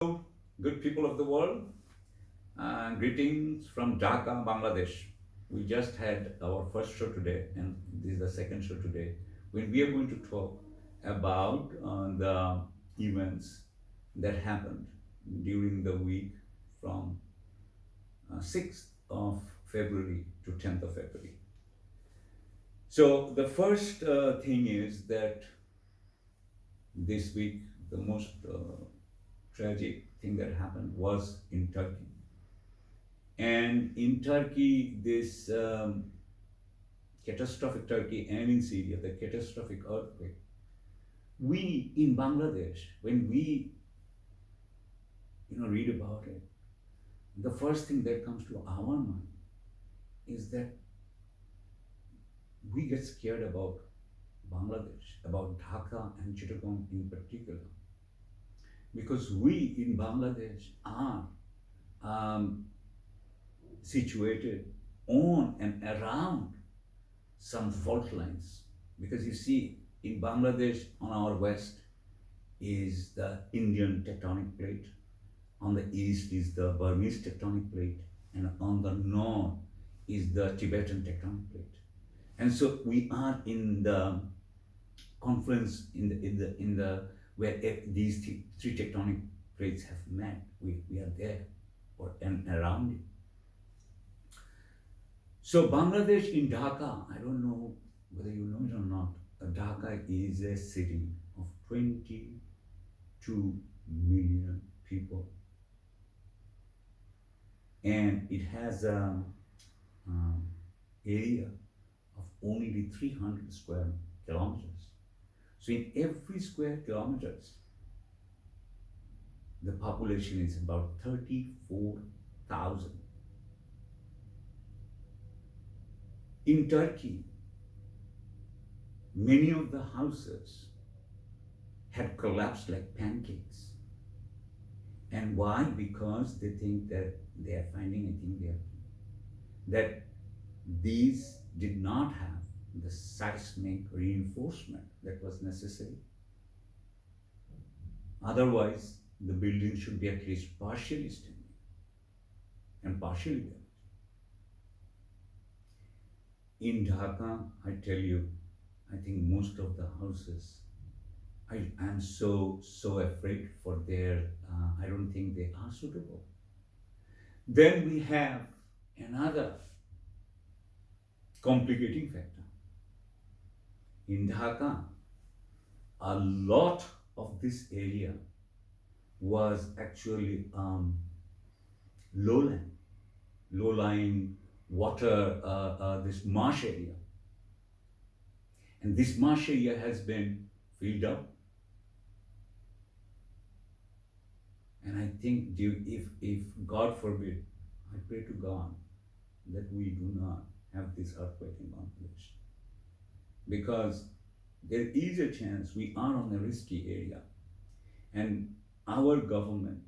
Hello, good people of the world. Greetings from Dhaka, Bangladesh. We just had our first show today, and this is the second show today, when we are going to talk about the events that happened during the week from 6th of February to 10th of February. So, the first thing is that this week, the most tragic thing that happened was in Turkey. And in Turkey, this catastrophic Turkey and in Syria, the catastrophic earthquake. We in Bangladesh, when we read about it, the first thing that comes to our mind is that we get scared about Bangladesh, about Dhaka and Chittagong in particular, because we in Bangladesh are situated on and around some fault lines. Because you see, in Bangladesh, on our west is the Indian tectonic plate, on the east is the Burmese tectonic plate, and on the north is the Tibetan tectonic plate. And so we are in the confluence in the where these three tectonic plates have met. We are there and around it. So Bangladesh in Dhaka, I don't know whether you know it or not, Dhaka is a city of 22 million people. And it has an area of only 300 square kilometers. So in every square kilometers, the population is about 34,000. In Turkey, many of the houses had collapsed like pancakes. And why? Because they think that they are finding a thing there, that these did not have the seismic reinforcement that was necessary. Otherwise, the building should be at least partially standing and partially damaged. In Dhaka, I tell you, I think most of the houses, I am so afraid for their, I don't think they are suitable. Then we have another complicating factor. In Dhaka, a lot of this area was actually low-lying water, this marsh area. And this marsh area has been filled up. And I think if God forbid, I pray to God that we do not have this earthquake in Bangladesh. Because there is a chance we are on a risky area and our government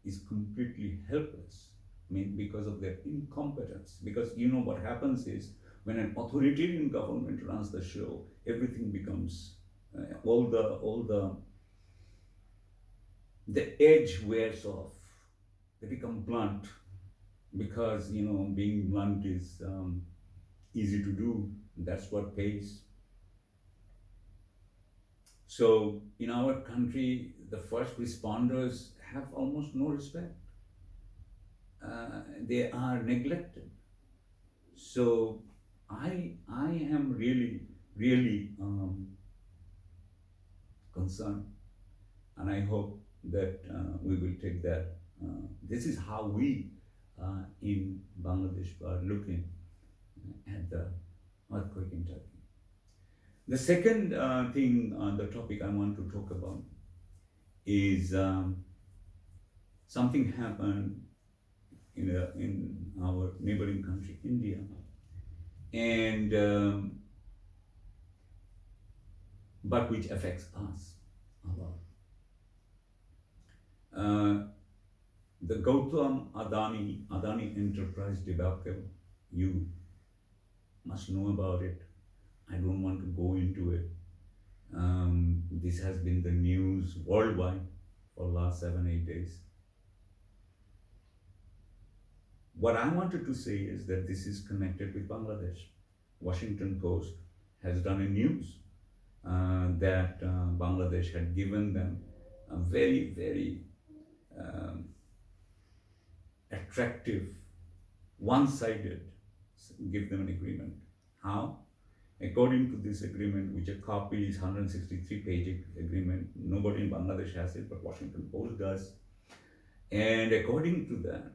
is completely helpless. I mean, because of their incompetence. Because what happens is when an authoritarian government runs the show, everything becomes all the edge wears off. They become blunt because being blunt is easy to do. That's what pays. So in our country, the first responders have almost no respect. They are neglected. So I am really concerned, and I hope that we will take that. This is how we in Bangladesh are looking at the earthquake in Turkey. The second the topic I want to talk about is something happened in our neighboring country, India, and but which affects us a lot. The Adani Enterprise debacle, you must know about it. I don't want to go into it. This has been the news worldwide for last 7, 8 days. What I wanted to say is that this is connected with Bangladesh. Washington Post has done a news that Bangladesh had given them a very, very um, attractive, one-sided, give them an agreement. How? According to this agreement, which a copy is 163-page agreement, nobody in Bangladesh has it, but Washington Post does. And according to that,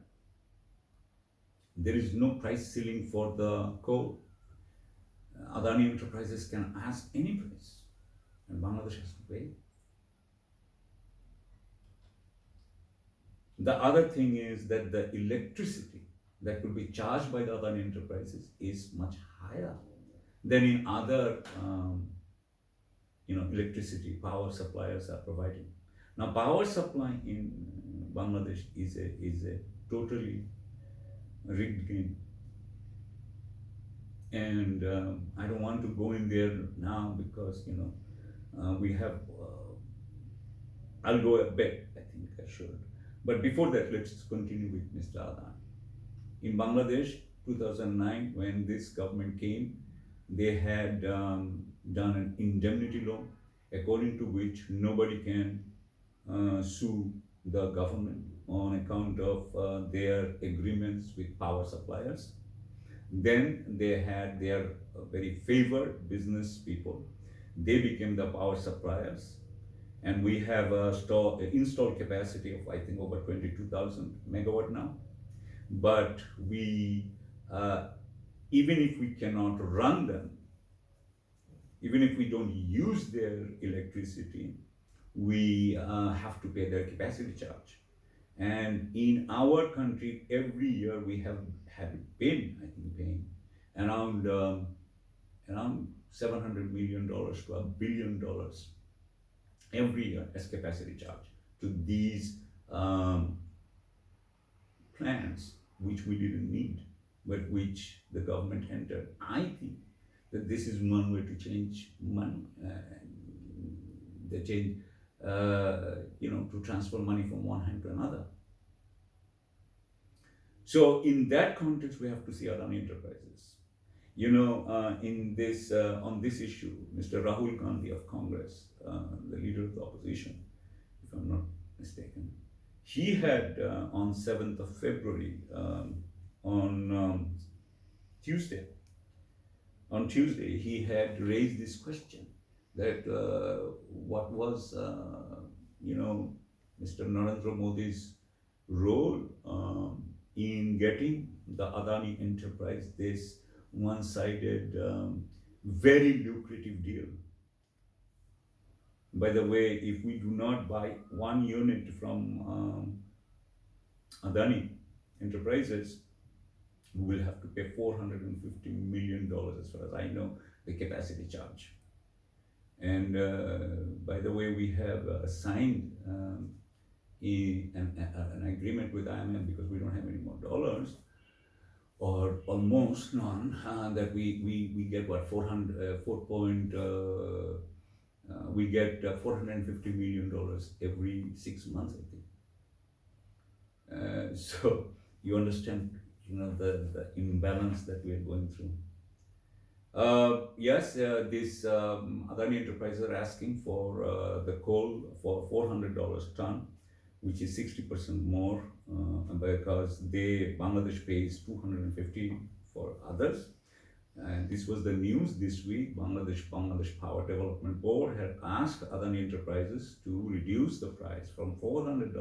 there is no price ceiling for the coal. Adani Enterprises can ask any price, and Bangladesh has to pay. The other thing is that the electricity that could be charged by the Adani Enterprises is much higher than in other electricity power suppliers are providing. Now, power supply in Bangladesh is a totally rigged game, and I don't want to go in there now because we have. I'll go a bit. I think I should, but before that, let's continue with Mr. Adani. In Bangladesh, 2009, when this government came, they had done an indemnity law, according to which nobody can sue the government on account of their agreements with power suppliers. Then they had their very favored business people. They became the power suppliers, and we have a installed capacity of, I think, over 22,000 megawatt now. But we, even if we cannot run them, even if we don't use their electricity, we have to pay their capacity charge. And in our country, every year we have been, I think, paying around $700 million to $1 billion every year as capacity charge to these plants, which we didn't need, but which the government entered. I think that this is one way to change money, to transfer money from one hand to another. So in that context, we have to see Adani Enterprises. In this on this issue, Mr. Rahul Gandhi of Congress, the leader of the opposition, if I'm not mistaken, he had on 7th of February, on Tuesday, he had raised this question that what was, Mr. Narendra Modi's role in getting the Adani Enterprise this one-sided, very lucrative deal. By the way, if we do not buy one unit from Adani Enterprises, we will have to pay $450 million, as far as I know, the capacity charge. And by the way, we have signed an agreement with IMF, because we don't have any more dollars, or almost none, that we get what, we get $450 million every 6 months, I think. So you understand, the imbalance that we are going through. Yes, this Adani Enterprises are asking for the coal for $400 a ton, which is 60% more, because Bangladesh pays $250 for others. And this was the news this week. Bangladesh Power Development Board had asked Adani Enterprises to reduce the price from $400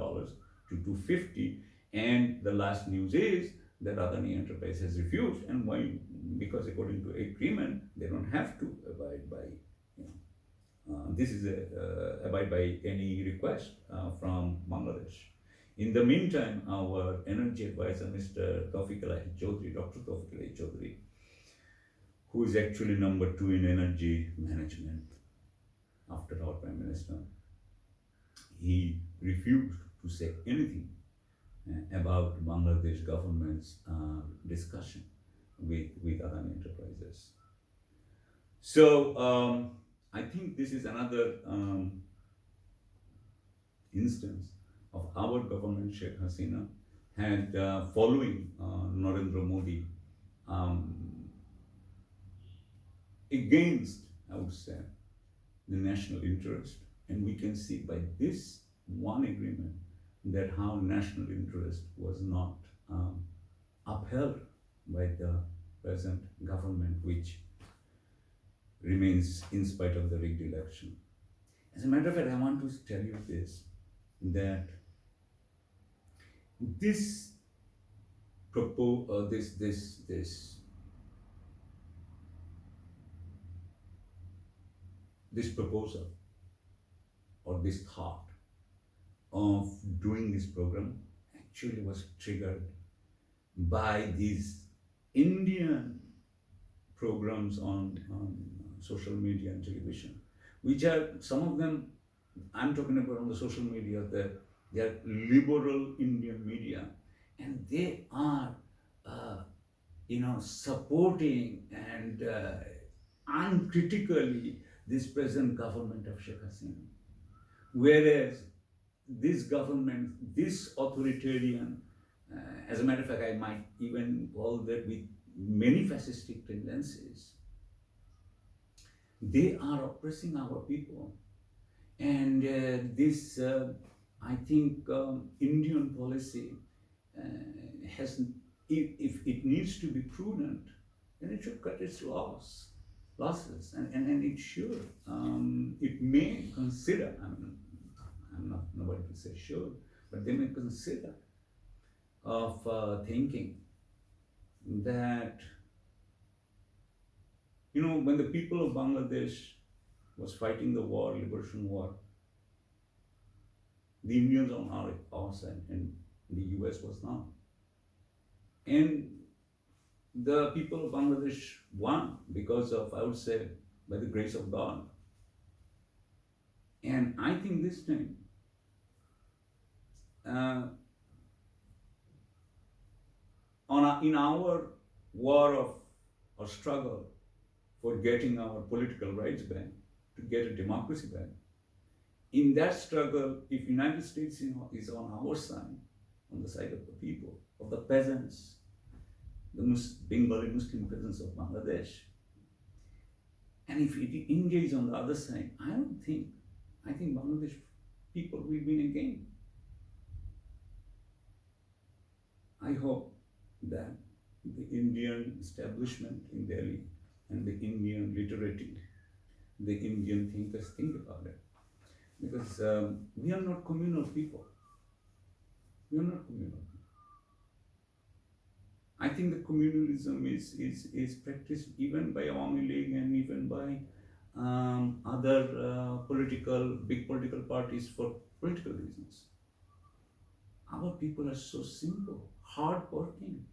to $250, and the last news is that Adani Enterprise has refused. And why? Because according to agreement, they don't have to abide by, abide by any request from Bangladesh. In the meantime, our energy advisor, Mr. Dr. Tawfiq Chaudhry, who is actually number 2 in energy management after our Prime Minister, he refused to say anything about Bangladesh government's discussion with Adani Enterprises. So I think this is another instance of our government, Sheikh Hasina, had following Narendra Modi um, against, I would say, the national interest. And we can see by this one agreement that how national interest was not upheld by the present government, which remains in spite of the rigged election. As a matter of fact, I want to tell you this, that this this proposal or this thought of doing this program actually was triggered by these Indian programs on social media and television, which are some of them, I'm talking about on the social media, that they are liberal Indian media, and they are, supporting and uncritically this present government of Sheikh Hasina. Whereas this government, this authoritarian, as a matter of fact, I might even call that with many fascistic tendencies, they are oppressing our people. And this, I think, Indian policy has, if it needs to be prudent, then it should cut its losses, and it should. It may consider, I'm not nobody to say should, but they may consider of thinking that, when the people of Bangladesh was fighting the war, liberation war, the Indians on our side and the US was not. And the people of Bangladesh won because of, I would say, by the grace of God. And I think this time, in our war of or struggle for getting our political rights back, to get a democracy back, in that struggle, if United States is on our side, on the side of the people, of the peasants, the Bengali Muslim peasants of Bangladesh, and if India is on the other side, I think Bangladesh people will win again. I hope that the Indian establishment in Delhi and the Indian literati, the Indian thinkers think about it. Because we are not communal people. We are not communal. I think the communalism is practiced even by Awami League and even by other big political parties for political reasons. Our people are so simple, hard-working.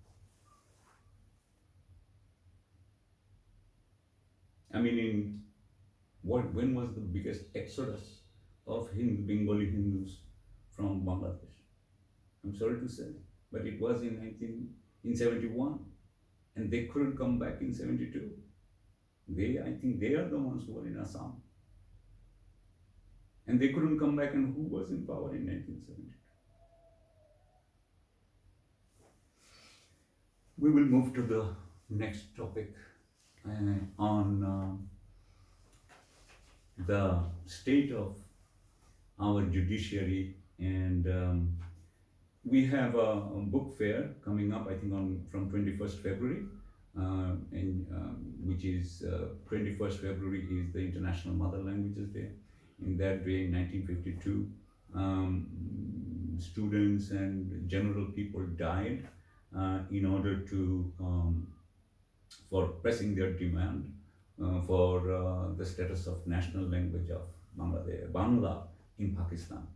I mean, when was the biggest exodus of Bengali Hindus from Bangladesh? I'm sorry to say, but it was in 1971, and they couldn't come back in 72. I think they are the ones who were in Assam. And they couldn't come back, and who was in power in 1972? We will move to the next topic on the state of our judiciary, and we have a book fair coming up, I think from 21st February, which is 21st February is the International Mother Languages Day. In that day, in 1952, students and general people died in order to for pressing their demand for the status of national language of Bangla in Pakistan.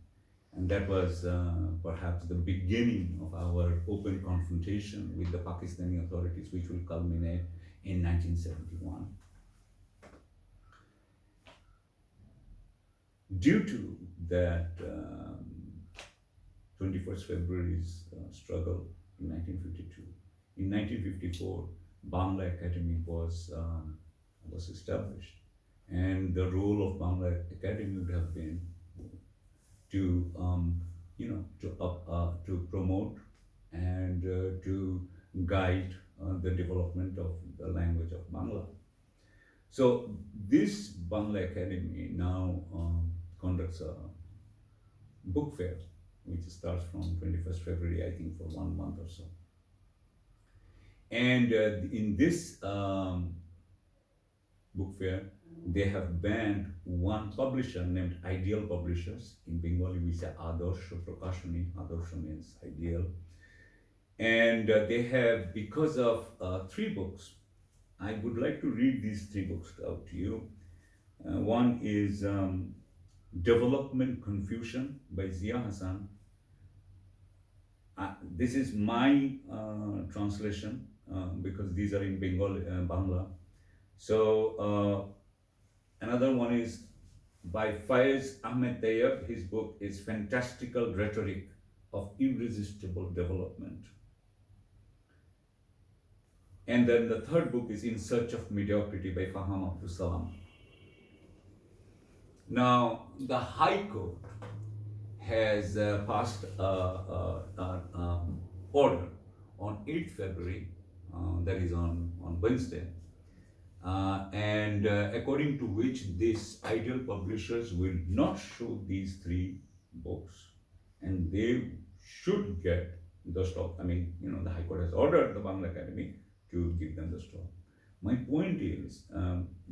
And that was perhaps the beginning of our open confrontation with the Pakistani authorities, which will culminate in 1971. Due to that 21st February's struggle in 1952, in 1954, Bangla Academy was established, and the role of Bangla Academy would have been to to promote and to guide the development of the language of Bangla. So this Bangla Academy now conducts a book fair, which starts from 21st February, I think, for 1 month or so. And in this book fair, they have banned one publisher named Ideal Publishers. In Bengali, we say Adarsha Prakashani. Adarsha means ideal. And they have, because of three books, I would like to read these three books out to you. One is Development Confusion by Zia Hassan. This is my translation because these are in Bengali, Bangla. So another one is by Faiz Ahmed Tayyab. His book is Fantastical Rhetoric of Irresistible Development. And then the third book is In Search of Mediocrity by Faham Abdul Salam. Now, the High Court has passed order on 8th February, that is on Wednesday, and according to which these ideal publishers will not show these three books, and they should get the stock. I mean, the High Court has ordered the Bangla Academy to give them the stock. My point is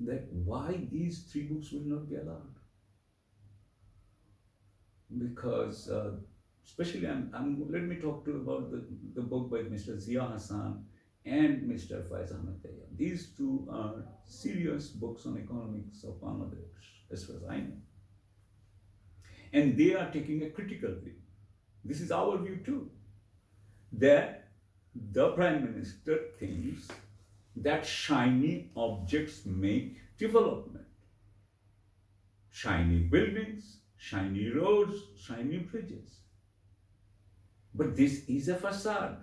that why these three books will not be allowed? Because especially, let me talk to you about the book by Mr. Zia Hassan and Mr. Faiz Ahmed Tayyab. These two are serious books on economics of Bangladesh, as far as I know. And they are taking a critical view. This is our view too, that the Prime Minister thinks that shiny objects make development. Shiny buildings, shiny roads, shiny bridges. But this is a facade.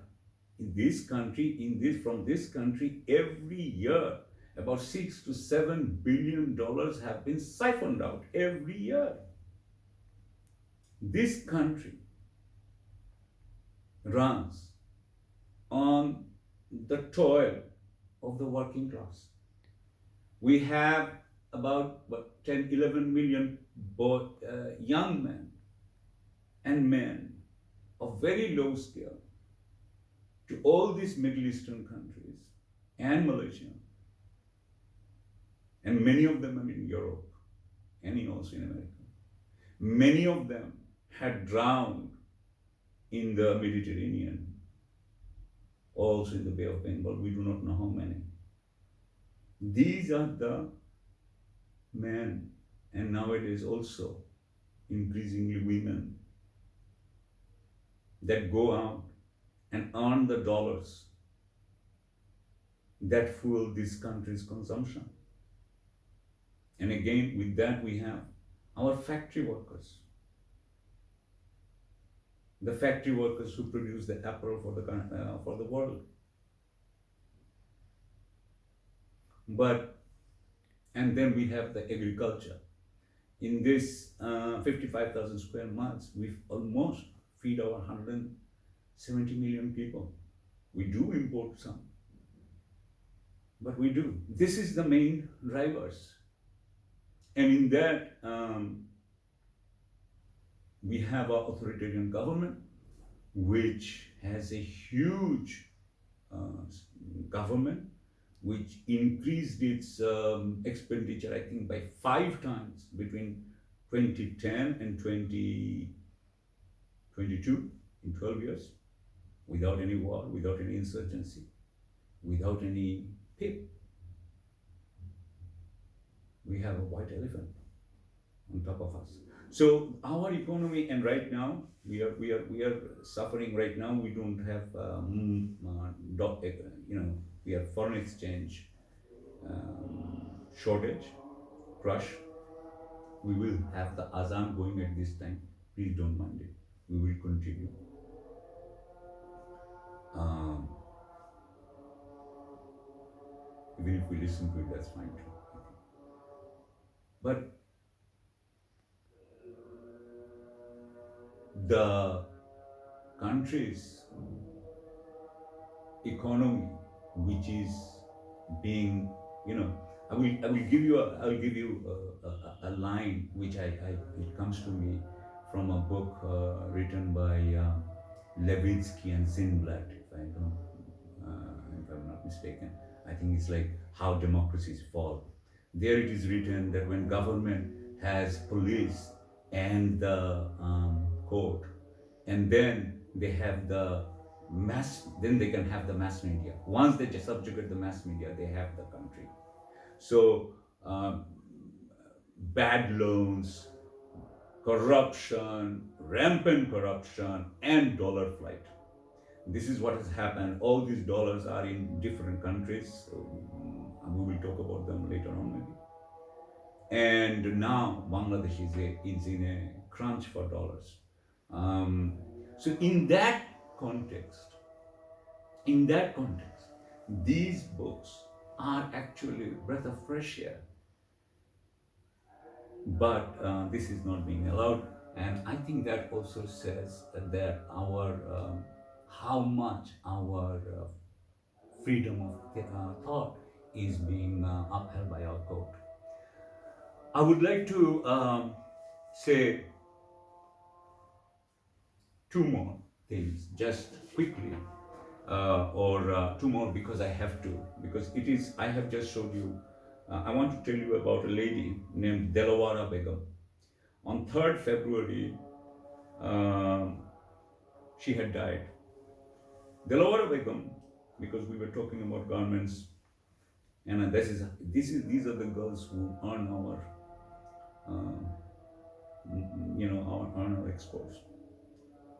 In this country, from this country, every year, about $6 to $7 billion have been siphoned out every year. This country runs on the toil of the working class. We have about 10, 11 million young men and men of very low skill to all these Middle Eastern countries and Malaysia, and many of them are in Europe and also in America. Many of them had drowned in the Mediterranean, also in the Bay of Bengal. We do not know how many. These are the men, and nowadays also increasingly women, that go out and earn the dollars that fuel this country's consumption. And again, with that we have our factory workers. The factory workers who produce the apparel for the world. And then we have the agriculture. In this 55,000 square miles, we almost feed our 170 million people. We do import some, but we do. This is the main drivers. And in that, we have an authoritarian government, which has a huge government, which increased its expenditure, I think, by 5 times between 2010 and 2022, in 12 years, without any war, without any insurgency, without any PIP. We have a white elephant on top of us. So our economy, and right now we are suffering. Right now we don't have we have foreign exchange shortage, crush. We will have the azan going at this time. Please don't mind it. We will continue. Even if we listen to it, that's fine too. But the country's economy, which is being, I'll give you a line which it comes to me from a book written by Levitsky and Zindblad, if I'm not mistaken. I think it's like How Democracies Fall. There it is written that when government has police and the court, and then they have the then they can have the mass media. Once they subjugate the mass media, they have the country. So bad loans, corruption, rampant corruption, and dollar flight. This is what has happened. All these dollars are in different countries. So, we will talk about them later on maybe. And now Bangladesh is in a crunch for dollars. So in that context, these books are actually a breath of fresh air. But this is not being allowed, and I think that also says that how much our freedom of thought is being upheld by our court. I would like to say two more things just quickly, or two more because I have to, because I have just showed you, I want to tell you about a lady named Delowara Begum. On 3rd February, she had died. Delowara Begum, because we were talking about garments, and these are the girls who earn our, our exports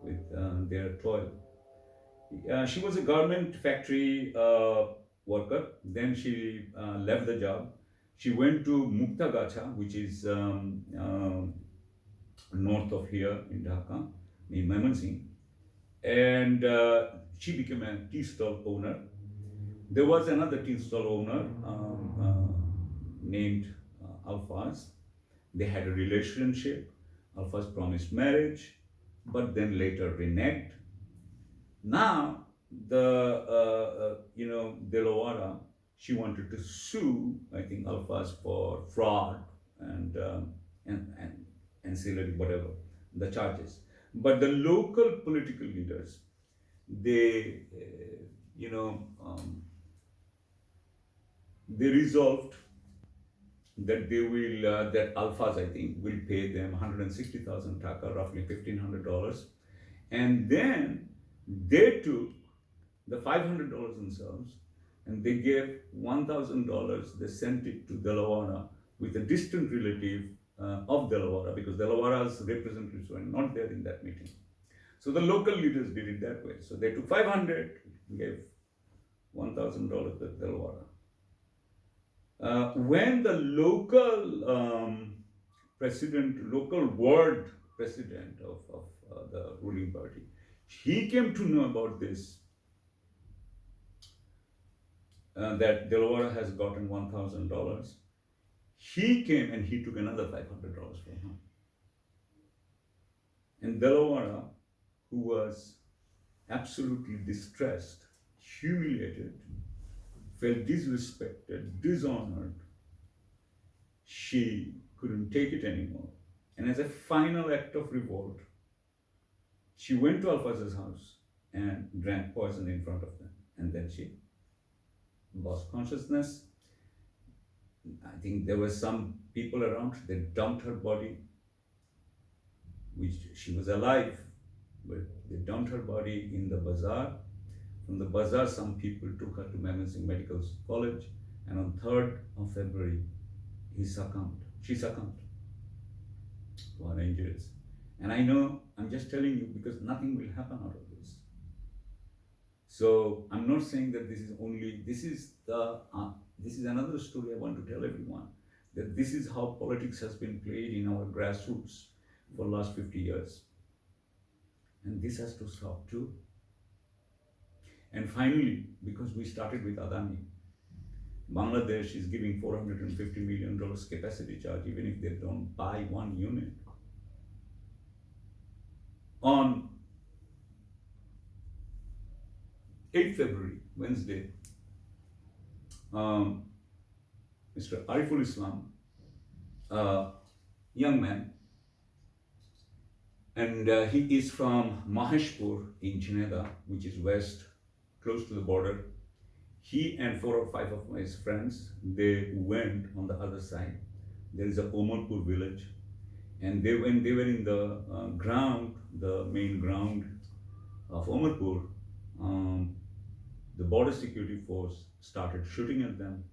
with their toil. She was a garment factory worker. Then she left the job. She went to Muktagacha, which is north of here in Dhaka, in Mymensingh, and she became a tea stall owner. There was another tea stall owner named Alfaz. They had a relationship. Alfaz promised marriage, but then later reneged. Now, Delowara, she wanted to sue, I think, Alfaz for fraud and ancillary, whatever, the charges. But the local political leaders, they, they resolved that that Alfaz, I think, will pay them 160,000 taka, roughly $1,500. And then they took the $500 themselves and they gave $1,000. They sent it to Delawara with a distant relative of Delawara, because Delawara's representatives were not there in that meeting. So the local leaders did it that way. So they took 500, gave $1,000 to Delawara. When the local local ward president of the ruling party, he came to know about this, that Delawara has gotten $1,000. He came and he took another $500 from him. And Delawara, who was absolutely distressed, humiliated, felt disrespected, dishonored, she couldn't take it anymore. And as a final act of revolt, she went to Alfaz's house and drank poison in front of them. And then she lost consciousness. I think there were some people around, they dumped her body, which she was alive, but they dumped her body in the bazaar. From the bazaar, some people took her to Mymensingh Medical College, and on 3rd of February, she succumbed to her injuries. And I know, I'm just telling you because nothing will happen out of this. So I'm not saying that this is another story I want to tell everyone, that this is how politics has been played in our grassroots for the last 50 years. And this has to stop too. And finally, because we started with Adani, Bangladesh is giving $450 million capacity charge even if they don't buy one unit On 8th February, Wednesday, um, Mr. Ariful Islam, a young man, and he is from Maheshpur in Chineda, which is west, close to the border. He and 4 or 5 of his friends, they went on the other side. There is a Omarpur village, and when they were in the ground, the main ground of Omarpur, um, the border security force started shooting at them,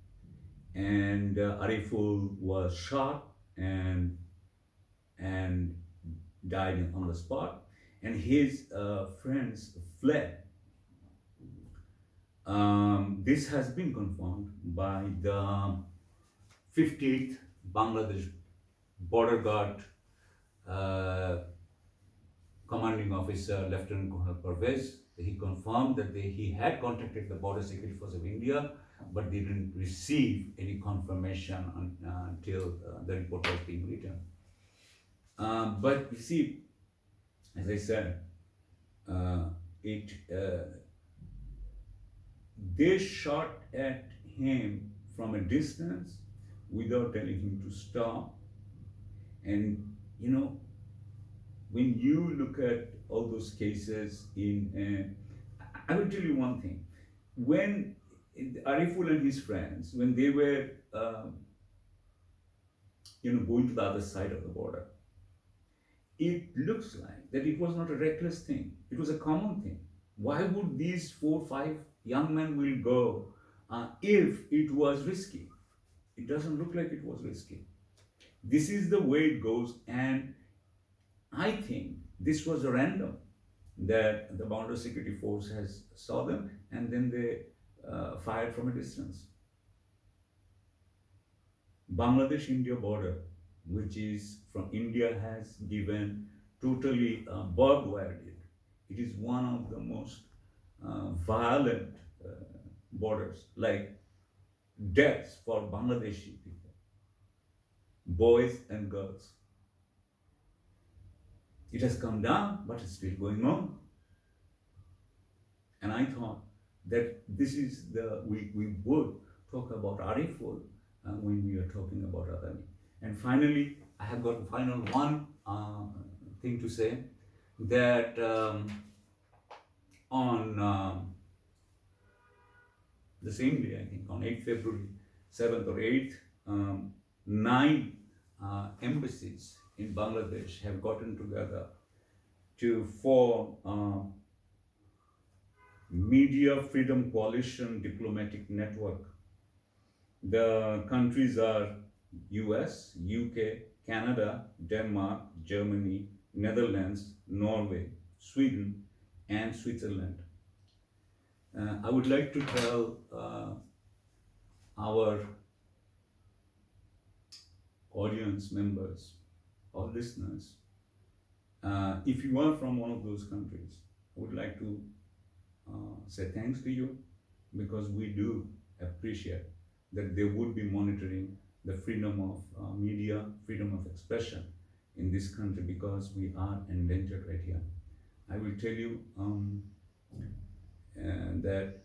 and Ariful was shot and died on the spot, and his friends fled. This has been confirmed by the 50th Bangladesh Border Guard uh, commanding officer, Lieutenant Colonel Pervez. He confirmed that he had contacted the Border Security Force of India, but they didn't receive any confirmation until the report was being written. But you see, as I said, uh, it they shot at him from a distance without telling him to stop. And you know, when you look at all those cases I will tell you one thing. When Ariful and his friends, when they were, going to the other side of the border, it looks like that it was not a reckless thing. It was a common thing. Why would these 4 or 5 young men will go if it was risky? It doesn't look like it was risky. This is the way it goes, and I think this was a random that the border security force has saw them, and then they fired from a distance. Bangladesh-India border, which is from India, has given totally barbed wire it. It is one of the most violent borders, like deaths for Bangladeshi people, boys and girls. It has come down, but it's still going on. And I thought that this is we would talk about Ariful when we are talking about Adani. And finally, I have got final one thing to say, that on the same day, I think on 8th February, 7th or 8th, 9 embassies in Bangladesh have gotten together to form Media Freedom Coalition Diplomatic Network. The countries are US, UK, Canada, Denmark, Germany, Netherlands, Norway, Sweden, and Switzerland. I would like to tell our audience members or listeners, if you are from one of those countries, I would like to say thanks to you, because we do appreciate that they would be monitoring the freedom of media, freedom of expression in this country, because we are endangered right here. I will tell you that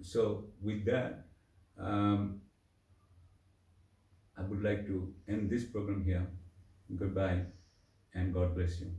so with that, I would like to end this program here. Goodbye, and God bless you.